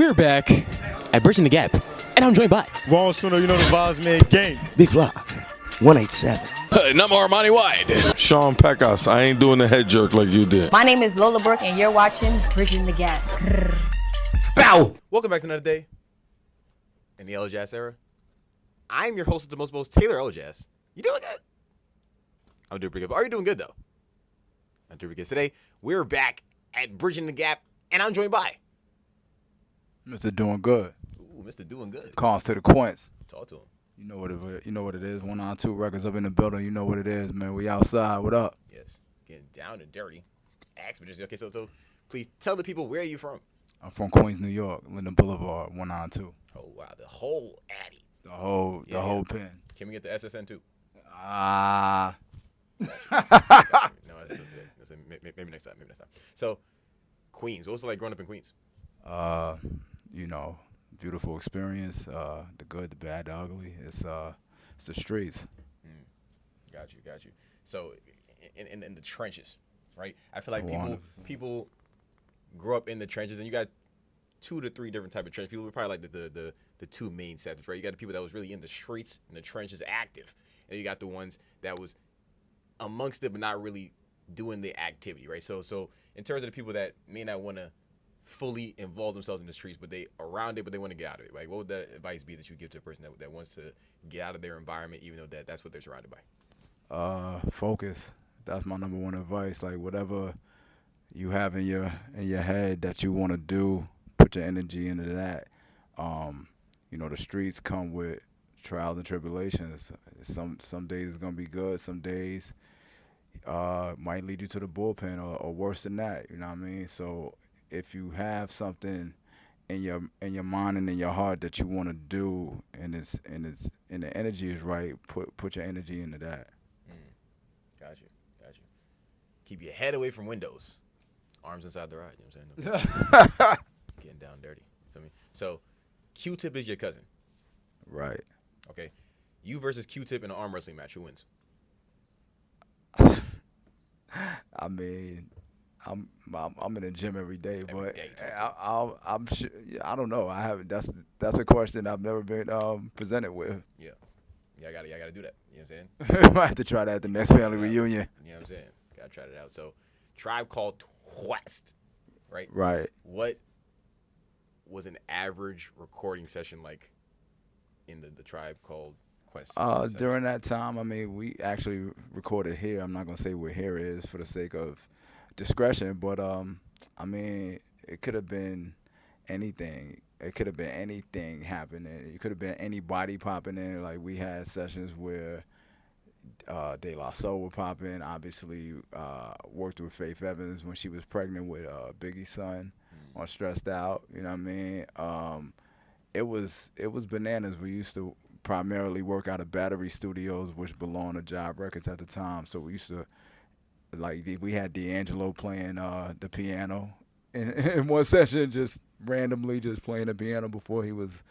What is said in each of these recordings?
We're back at Bridging the Gap, and I'm joined by Wrong Sooner, you know the vibes, man. Gang. Big Block, 187. Number Armani Wide. Sean Pecos, I ain't doing the head jerk like you did. My name is Lola Brooke, and you're watching Bridging the Gap. Bow. Welcome back to another day in the Elajas era. I'm your host of the most Taylor Elajas. You doing good? I'm doing pretty good. But are you doing good, though? I'm doing pretty good. Today, we're back at Bridging the Gap, and I'm joined by Mr. Doing Good. Ooh, Mr. Doing Good. Calls to the coins. Talk to him. You know what it is. 192 records up in the building. You know what it is, man. We outside. What up? Yes. Getting down and dirty. Okay, so please tell the people, where are you from? I'm from Queens, New York, Linden Boulevard, 192. Oh, wow. The whole Addy. The whole pin. Can we get the SSN, too? Ah. No, SSN today. Maybe next time. So, Queens. What was it like growing up in Queens? You know, beautiful experience. The good, the bad, the ugly. It's the streets. Got you. So, in the trenches, right? I feel like 100%. people grow up in the trenches, and you got 2 to 3 different type of trench people. We're probably like the two main sectors, right? You got the people that was really in the streets, in the trenches, active, and you got the ones that was amongst it but not really doing the activity, right? So in terms of the people that may not want to fully involve themselves in the streets, but they around it, but they want to get out of it, right? What would the advice be that you give to a person that wants to get out of their environment, even though that's what they're surrounded by? Focus. That's my number one advice. Like whatever you have in your head that you want to do, put your energy into that. You know, the streets come with trials and tribulations. Some days it's gonna be good. Some days might lead you to the bullpen or worse than that. You know what I mean? So if you have something in your mind and in your heart that you want to do, and the energy is right, put your energy into that. Got you. Keep your head away from windows, arms inside the ride. You know what I'm saying? Getting down dirty. Feel me? So, Q-Tip is your cousin. Right. Okay. You versus Q-Tip in an arm wrestling match. Who wins? I mean, I'm in the gym every day, but day, I'm sure, I don't know. I haven't. That's a question I've never been presented with. Yeah, I gotta do that. You know what I'm saying? Might have to try that at the next family reunion. You know what I'm saying? Gotta try that out. So, Tribe Called Quest, right? Right. What was an average recording session like in the Tribe Called Quest? During that time, I mean, we actually recorded here. I'm not gonna say where here is for the sake of discretion, but I mean, it could have been anything. It could have been anything happening. It could have been anybody popping in. Like we had sessions where De La Soul would pop in. Obviously, worked with Faith Evans when she was pregnant with Biggie's son on Stressed Out. You know what I mean? It was bananas. We used to primarily work out of Battery Studios, which belonged to Jive Records at the time. So we used to, like, we had D'Angelo playing the piano in one session, just randomly just playing the piano before he was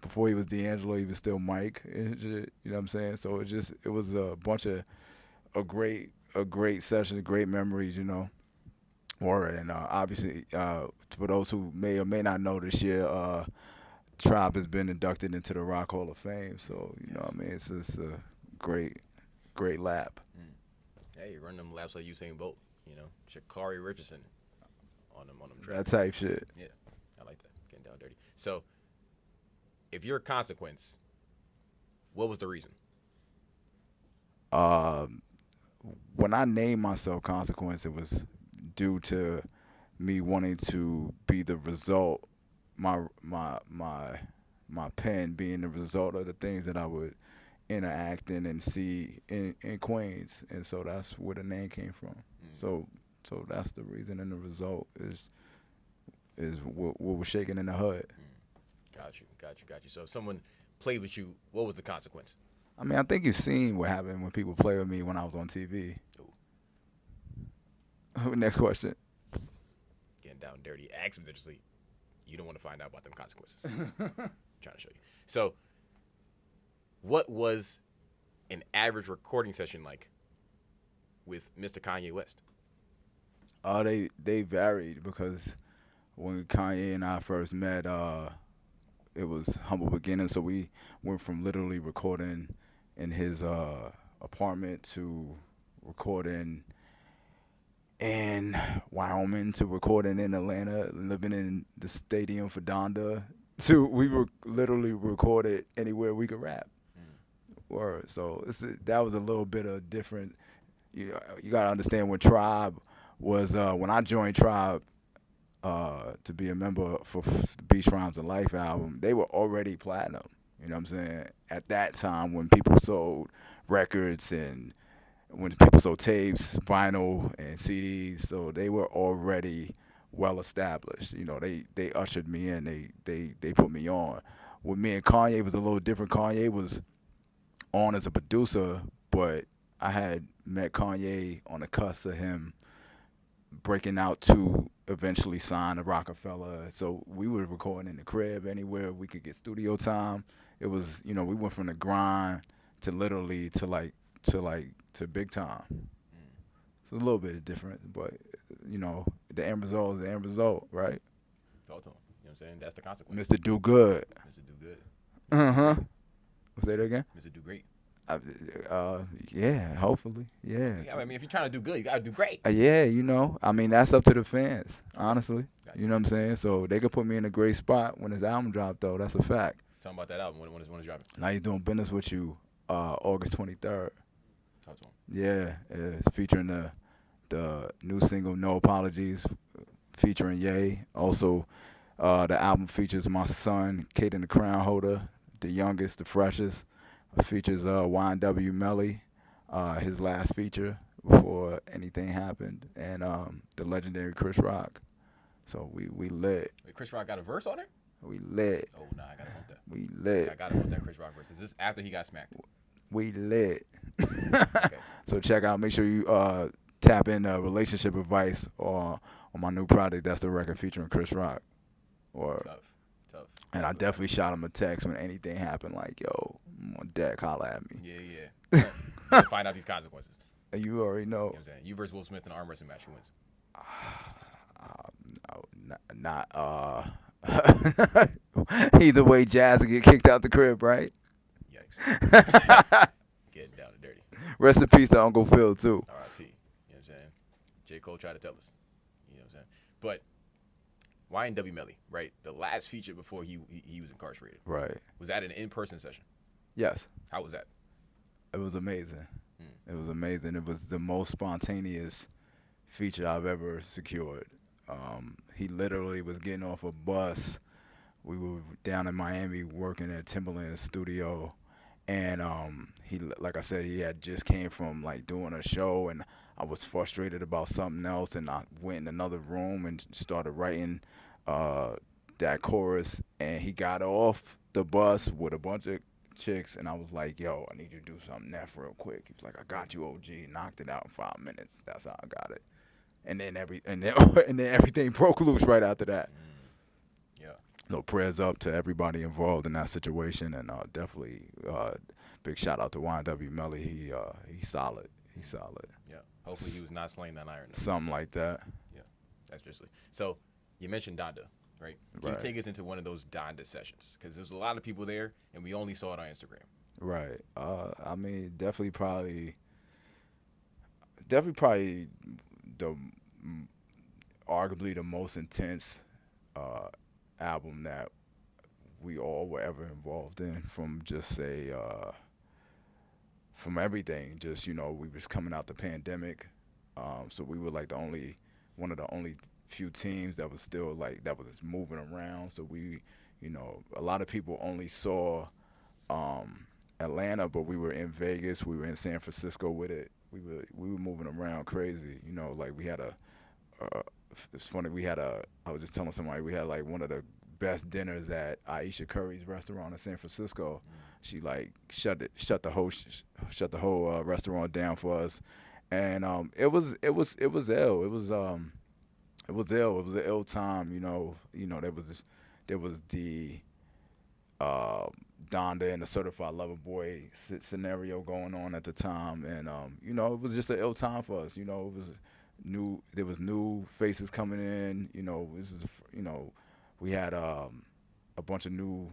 D'Angelo. He was still Mike. You know what I'm saying? So it was a bunch of a great session, great memories, you know. And obviously, for those who may or may not know, this year Tribe has been inducted into the Rock Hall of Fame. So you know what I mean? It's just a great lap. Hey, you run them laps like Usain Bolt, you know, Sha'Carri Richardson on them That type shit. Yeah, I like that. Getting down dirty. So, if you're a Consequence, what was the reason? When I named myself Consequence, it was due to me wanting to be the result, my pen being the result of the things that I would interact in and see in Queens, and so that's where the name came from. So that's the reason, and the result is what was shaking in the hood. Got you. So if someone played with you, what was the consequence? I mean, I think you've seen what happened when people play with me when I was on TV. Next question. Getting down dirty. Accidentally, you don't want to find out about them consequences. Trying to show you. So, what was an average recording session like with Mr. Kanye West? They varied because when Kanye and I first met, it was humble beginnings. So we went from literally recording in his apartment to recording in Wyoming to recording in Atlanta, living in the stadium for Donda. To we were literally recorded anywhere we could rap. Word. So that was a little bit of different. You gotta understand when Tribe was when I joined Tribe to be a member for the Beach Rhymes of Life album. They were already platinum. You know what I'm saying? At that time, when people sold records and when people sold tapes, vinyl, and CDs, so they were already well established. You know, they ushered me in. They put me on. With me and Kanye, it was a little different. Kanye was on as a producer, but I had met Kanye on the cusp of him breaking out to eventually sign to Rockefeller. So we were recording in the crib anywhere we could get studio time. It was, we went from the grind to literally to big time. It's a little bit different, but the end result is the end result, right? Talk to him. You know what I'm saying? That's the consequence. Mr. Do Good. Mr. Do Good. Say that again? Mr. Do Great. Yeah, hopefully. Yeah. I mean, if you're trying to do good, you gotta do great. Yeah, I mean, that's up to the fans, honestly. You know what I'm saying? So they could put me in a great spot when his album dropped, though. That's a fact. Tell him about that album. When is dropping? Now He's Doing Business With You, August 23rd. Talk to him. Yeah, it's featuring the new single No Apologies, featuring Ye. Also, the album features my son, Caden the Crown Holder, the youngest, the freshest. It features YNW Melly, his last feature before anything happened, and the legendary Chris Rock. So we lit. Wait, Chris Rock got a verse on it? We lit. Oh, nah, I gotta want that. We lit. I gotta want that Chris Rock verse. Is this after he got smacked? We lit. Okay. So check out. Make sure you tap in relationship advice on my new project. That's the record featuring Chris Rock. Tough. And I definitely shot him a text when anything happened. Like, yo, I'm on deck. Holla at me. Yeah. You'll find out these consequences. You already know. You know what I'm saying? You versus Will Smith in an arm wrestling match. Who wins? Either way, Jazz will get kicked out the crib, right? Yikes. Getting down and dirty. Rest in peace to Uncle Phil, too. R.I.P. You know what I'm saying? J. Cole tried to tell us. You know what I'm saying? But YNW Melly, right? The last feature before he was incarcerated. Right. Was that an in-person session? Yes. How was that? It was amazing. It was amazing. It was the most spontaneous feature I've ever secured. He literally was getting off a bus. We were down in Miami working at Timberland's studio, and he, like I said, he had just came from like doing a show, and I was frustrated about something else, and I went in another room and started writing that chorus, and he got off the bus with a bunch of chicks, and I was like, yo, I need you to do something Neff real quick. He was like, I got you, OG. Knocked it out in 5 minutes. That's how I got it. And then everything broke loose right after that. Yeah. No, prayers up to everybody involved in that situation, and definitely big shout out to YNW Melly. He's solid. He's solid. Yeah. Hopefully he was not slaying that iron. Something like that. Yeah. That's seriously. So you mentioned Donda, right? Can you take us into one of those Donda sessions? Because there's a lot of people there, and we only saw it on Instagram. Right. I mean, definitely probably arguably the most intense album that we all were ever involved in, from just from everything. Just, we was coming out the pandemic, so we were like one of the only few teams that was still that was moving around. So we, a lot of people only saw Atlanta, but we were in Vegas, we were in San Francisco with it. We were moving around crazy. We had it's funny, I was just telling somebody, we had one of the best dinners at Aisha Curry's restaurant in San Francisco. She shut the whole restaurant down for us, and it was ill. It was ill. It was ill. It was an ill time. There was the Donda and the Certified Lover Boy scenario going on at the time, and it was just an ill time for us. It was there was new faces coming in. We had a bunch of new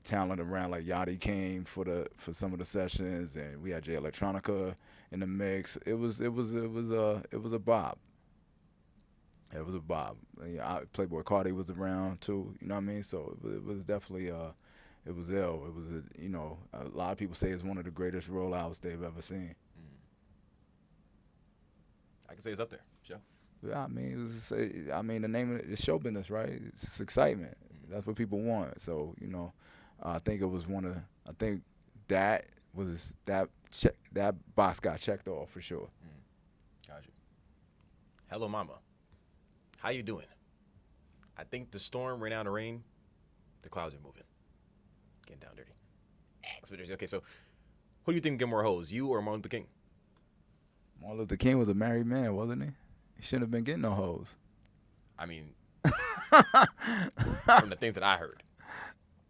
talent around. Like Yachty came for some of the sessions, and we had Jay Electronica in the mix. It was a bob. It was a bob. Playboy Cardi was around too. You know what I mean? So it was definitely it was ill. It was a lot of people say it's one of the greatest rollouts they've ever seen. I can say it's up there. Sure. Yeah, the name of it's show business, right? It's excitement. That's what people want. So I think it was I think that box got checked off for sure. Gotcha. Hello, Mama. How you doing? I think the storm ran out of rain. The clouds are moving. Getting down dirty. Expedition. Okay, so who do you think get more hoes, you or Martin Luther King? Martin Luther King was a married man, wasn't he? He shouldn't have been getting no hoes. I mean, from the things that I heard.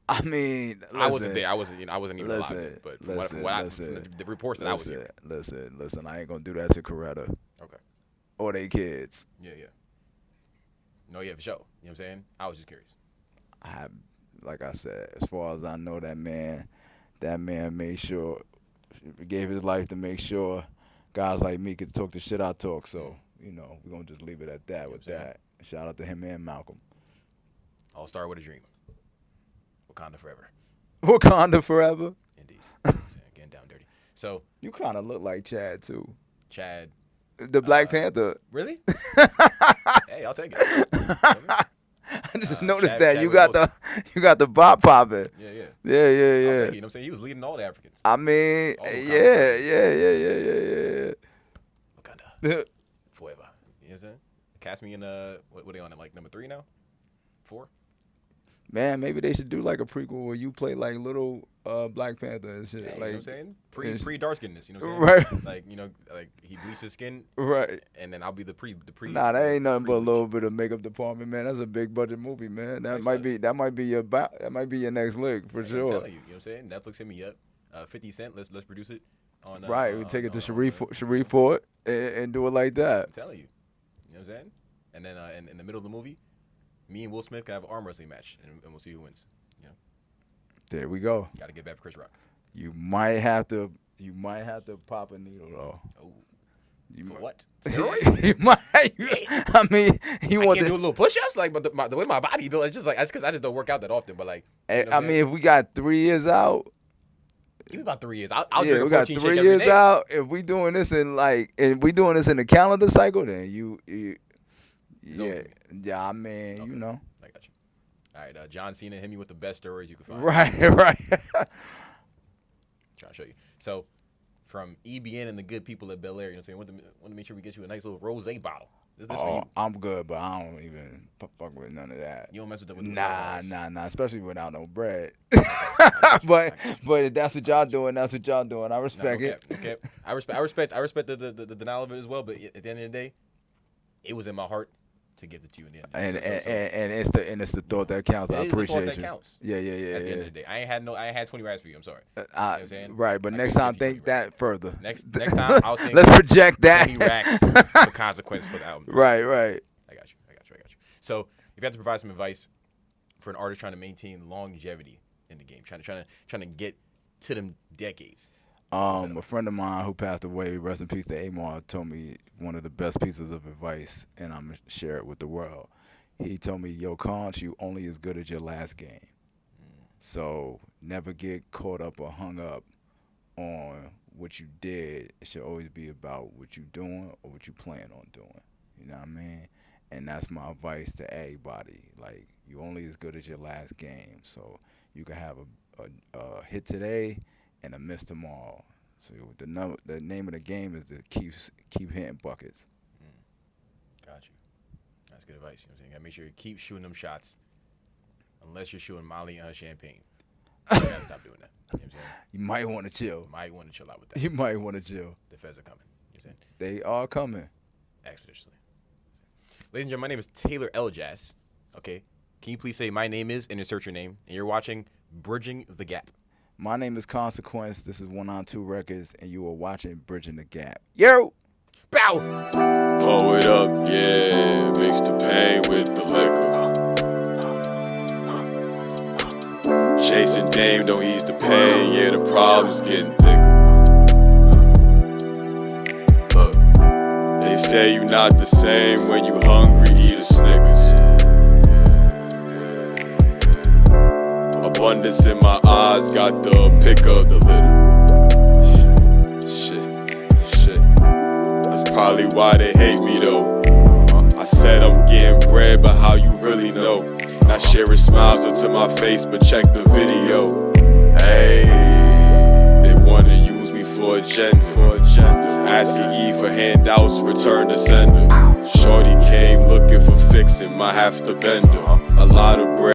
I mean, listen, I wasn't there. I wasn't even alive. But from the reports that I was hearing. Listen. I ain't gonna do that to Coretta. Okay. Or they kids. Yeah. No, yeah, for sure. You know what I'm saying? I was just curious. Like I said, as far as I know, that man made sure, gave his life to make sure guys like me could talk the shit I talk. So, we're going to just leave it at that with that. Shout out to him and Malcolm. All start with a dream. Wakanda forever. Wakanda forever? Indeed. Getting down dirty. So. You kind of look like Chad, too. Chad. The Black Panther. Really? Hey, I'll take it. I just noticed that you got the bop popping. Yeah. Yeah. I'll take it, you know what I'm saying? He was leading all the Africans. I mean, yeah. Wakanda. Forever. You know what I'm saying? Cast me in what are they on? Like number 3 now? 4? Man, maybe they should do like a prequel where you play like little Black Panther and shit. Yeah, like, you know what I'm saying? Pre dark skinness, you know what I'm saying? Right. Like he bleached his skin. Right. And then I'll be the pre. Nah, that ain't nothing but a little bit of makeup department, man. That's a big budget movie, man. That might be your next lick for sure. I'm telling you know what I'm saying? Netflix hit me up. 50 Cent, let's produce it on right, we take it to Sharif Ford and do it like that. I'm telling you. You know what I'm saying? And then in the middle of the movie, me and Will Smith can have an arm wrestling match, and we'll see who wins. There we go. Got to get back for Chris Rock. You might have to pop a needle though. Oh. For what? Steroids? You might. I mean, you want to do a little push-ups, like, but the way my body built, it's just like that's because I just don't work out that often. But like, I mean, if we got 3 years out. Give me about 3 years. I'll drink we got 3 years out. If we doing this in the calendar cycle, then you yeah. I mean, okay. you know. I got you. All right, John Cena hit me with the best steroids you could find. Right. Trying to show you. So, from EBN and the good people at Bel Air, you know what I'm saying? Want to make sure we get you a nice little rosé bottle. This for you. I'm good, but I don't even fuck with none of that. You don't mess with the Nah, especially without no bread. But if that's what y'all doing, that's what y'all doing. I respect it. Okay. I respect the denial of it as well. But at the end of the day, it was in my heart to get it to you in the end. And it's the thought that counts. I appreciate the thought you. That counts. Yeah. At the end of the day, I ain't had 20 racks for you. I'm sorry. You know what I'm saying? Right, but next time think that further. Next time I'll think. Let's project that. 20 racks for consequence for the album. Right. I got you. So if you have to provide some advice for an artist trying to maintain longevity in the game, trying to get to them decades. A friend of mine who passed away, rest in peace to Amar, told me one of the best pieces of advice, and I'm going to share it with the world. He told me, yo, Conch, you only as good as your last game. So never get caught up or hung up on what you did. It should always be about what you doing or what you plan on doing. You know what I mean? And that's my advice to everybody. Like, you only as good as your last game. So you can have a hit today and a miss tomorrow. So the name of the game is to keep hitting buckets. Got you. That's good advice. You know what I'm saying? You gotta make sure you keep shooting them shots, unless you're shooting Molly and champagne. You gotta stop doing that. You know what I'm saying? You might want to chill. Might want to chill out with that. You might want to chill. The feds are coming. You know what I'm saying? They are coming. Expeditiously. Ladies and gentlemen, my name is Taylor Elajas. Okay. Can you please say my name is and insert your name? And you're watching Bridging the Gap. My name is Consequence. This is 192 Records, and you are watching Bridging the Gap. Yo! Bow. Pull it up, yeah. Mix the pain with the liquor. Chasing Dame, don't ease the pain. Yeah, the problem's getting thicker. Look, they say you not the same when you hungry, eat a Snickers. Abundance in my eyes, got the pick of the litter. Shit. That's probably why they hate me though. I said I'm getting bread, but how you really know? Not sharing smiles up to my face, but check the video. Hey, they wanna use me for agenda. Asking E for handouts, return to sender. Shorty came looking for fixing, might have to bend her. A lot of